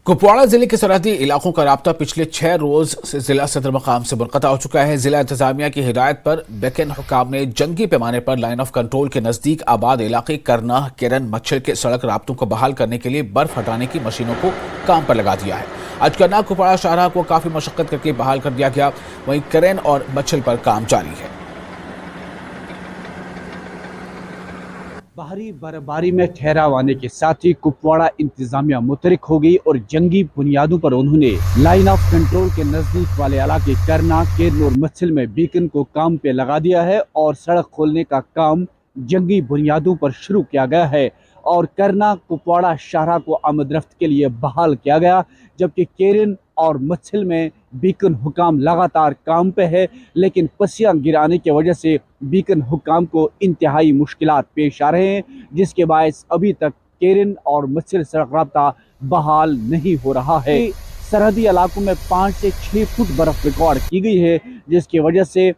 कुपवाड़ा जिले के सरहदी इलाकों का राब्ता पिछले 6 रोज से जिला सदर मकाम से मुनक़ता हो चुका है। जिला इंतजामिया की हिदायत पर बेकन हुकाम ने जंगी पैमाने पर लाइन ऑफ कंट्रोल के नजदीक आबाद इलाके करनाह, केरन, मच्छल के सड़क राब्तों को बहाल करने के लिए बर्फ हटाने की मशीनों को काम पर लगा दिया है। आज करनाह कुपवाड़ा शाहराह को काफी मशक्कत करके बहाल कर दिया गया, वहीं केरन और मच्छल पर काम जारी है। भारी बर्फबारी में ठहराव आने के साथ ही कुपवाड़ा इंतजामिया मुतरिक हो गई और जंगी बुनियादों पर उन्होंने लाइन ऑफ कंट्रोल के नजदीक वाले इलाके करना, केरन और मच्छल में बीकन को काम पे लगा दिया है और सड़क खोलने का काम जंगी बुनियादों पर शुरू किया गया है और करना, कुपवाड़ा शाहराह को आमद-रफ्त के लिए बहाल किया गया, जबकि केरन और मच्छल में बीकन हुकाम लगातार काम पे है, लेकिन पसियां गिराने की वजह से बीकन हुकाम को इंतहाई मुश्किलात पेश आ रहे हैं, जिसके बायस अभी तक केरन और मच्छल सड़क राब्ता बहाल नहीं हो रहा है। सरहदी इलाकों में 5 से 6 फुट बर्फ रिकॉर्ड की गई है, जिसकी वजह से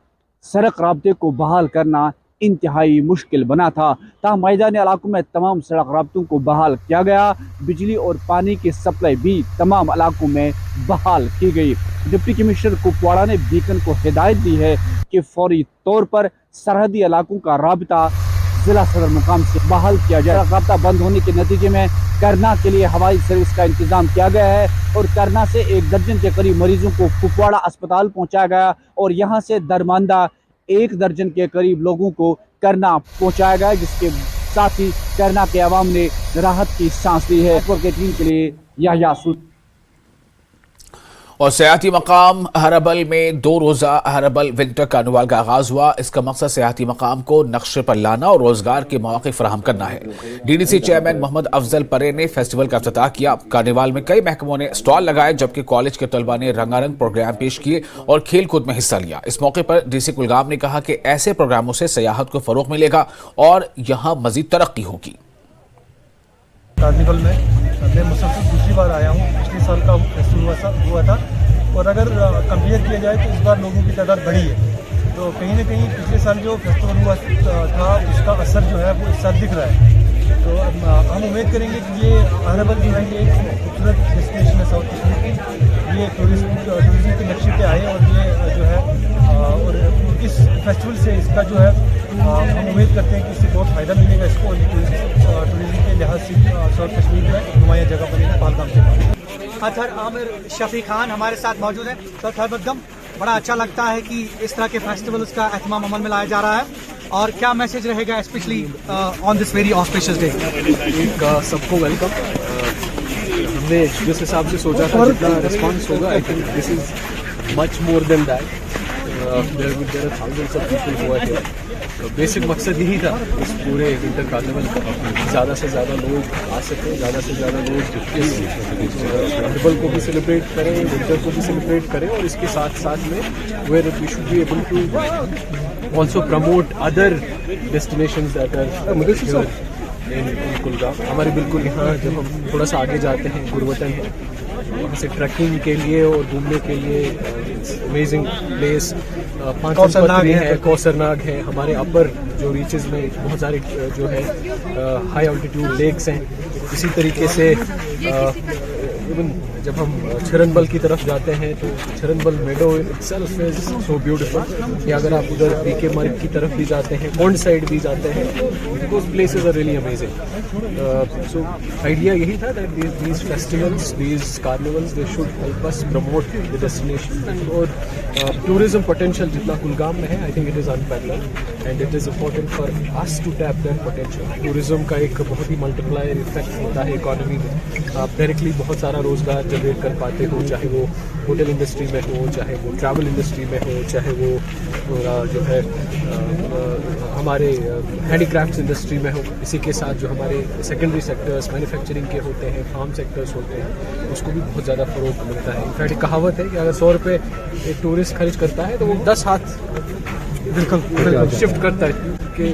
सड़क राब्ते को बहाल करना इंतहाई मुश्किल बना था। ताहम मैदानी इलाकों में तमाम सड़क राब्तों को बहाल किया गया। बिजली और पानी की सप्लाई भी तमाम इलाकों में बहाल की गई। डिप्टी कमिश्नर कुपवाड़ा ने बीकन को हिदायत दी है कि फौरी तौर पर सरहदी इलाकों का राब्ता जिला सदर मुकाम से बहाल किया जाए। राब्ता बंद होने के नतीजे में करना के लिए हवाई सर्विस का इंतजाम किया गया है और करना से 1 दर्जन के करीब मरीजों को कुपवाड़ा अस्पताल पहुंचाया गया और यहां से दरमांदा 1 दर्जन के करीब लोगों को करना पहुंचाया गया, जिसके साथ ही करना के अवाम ने राहत की सांस ली है। के टीम के लिए याह्या और सियाहती मकाम हरबल में 2 रोज़ा हरबल विंटर कार्निवाल का आगाज हुआ। इसका मकसद सियाहती मकाम को नक्शे पर लाना और रोजगार के मौके फराहम करना है। डीडीसी चेयरमैन मोहम्मद अफजल परे ने फेस्टिवल का इफ्तिताह किया। कार्निवाल में कई महकमों ने स्टॉल लगाए, जबकि कॉलेज के तलबा ने रंगारंग प्रोग्राम पेश किए और खेल कूद में हिस्सा लिया। इस मौके पर डीसी कुलगाम ने कहा कि ऐसे प्रोग्रामों से सियाहत को फरोग मिलेगा और यहाँ मजीद तरक्की होगी। कार्निवल में मैं मुसलसल दूसरी बार आया हूँ। पिछले साल का फेस्टिवल हुआ था और अगर कंपेयर किया जाए तो इस बार लोगों की तादाद बढ़ी है। तो कहीं ना कहीं पिछले साल जो फेस्टिवल हुआ था उसका असर जो है वो इस साल दिख रहा है। तो हम उम्मीद करेंगे कि ये हरबल जो है ये एक खूबसूरत डेस्टिनेशन है साउथ कश्मीर की। ये टूरिज्म के नक्शे पे आए और ये जो है और इस फेस्टिवल से इसका जो है हम उम्मीद करते हैं कि इससे बहुत फ़ायदा मिलेगा इसको। टूरिज्म के लिहाज से साउथ कश्मीर में एक नुमाया जगह बनेगी पहलगाम के बाद। अतर आमिर शफी खान हमारे साथ मौजूद है। तो खैरबदगम बड़ा अच्छा लगता है कि इस तरह के फेस्टिवल्स का एहतमाम अमल में लाया जा रहा है, और क्या मैसेज रहेगा specially on this very auspicious day? सबको वेलकम। हमने जिस हिसाब से सोचा था जितना रिस्पॉन्स होगा, I think this is much more than that. There are thousands of people who are here. तो बेसिक मकसद यही था इस पूरे विंटर कार्निवल का, ज़्यादा से ज़्यादा लोग आ सकें, ज़्यादा से ज़्यादा लोग इस कार्निवल को भी सेलिब्रेट करें, विंटर को भी सेलिब्रेट करें, और इसके साथ साथ में where we should be able to also promote other destinations that are in Kulgam. हमारे बिल्कुल यहाँ जब हम थोड़ा सा आगे जाते हैं गुरवतन है, वहाँ से ट्रैकिंग के लिए और घूमने के लिए अमेजिंग प्लेस पांचपत्री है, कौसरनाग है। हमारे अपर जो रीचेस में बहुत सारे जो है हाई ऑल्टीट्यूड लेक्स हैं। इसी तरीके से इवन जब हम छरनबल की तरफ जाते हैं तो छरनबल मेडो इटसेल्फ इज सो ब्यूटीफुल। या अगर आप उधर पीके मार्ग की तरफ भी जाते हैं, कोंड साइड भी जाते हैं, those places are really amazing. So idea यही था that these festivals, these carnivals, they should help us promote the destination. और टूरिज्म पोटेंशियल जितना कुलगाम में है, I think it is unparalleled and it is important for us to tap that potential. Tourism का एक बहुत ही multiplier effect होता है economy में। आप डायरेक्टली बहुत सारा रोजगार जनरेट कर पाते हो, चाहे वो होटल इंडस्ट्री में हो, चाहे वो ट्रैवल इंडस्ट्री में हो, चाहे वो जो है हमारे हैंडीक्राफ्ट्स इंडस्ट्री में हो। इसी के साथ जो हमारे सेकेंडरी सेक्टर्स मैन्युफैक्चरिंग के होते हैं, फार्म सेक्टर्स होते हैं, उसको भी बहुत ज़्यादा फ़रोग मिलता है। इनफैक्ट एक कहावत है कि अगर 100 रुपये एक टूरिस्ट खर्च करता है तो वो 10 हाथ शिफ्ट करता है कि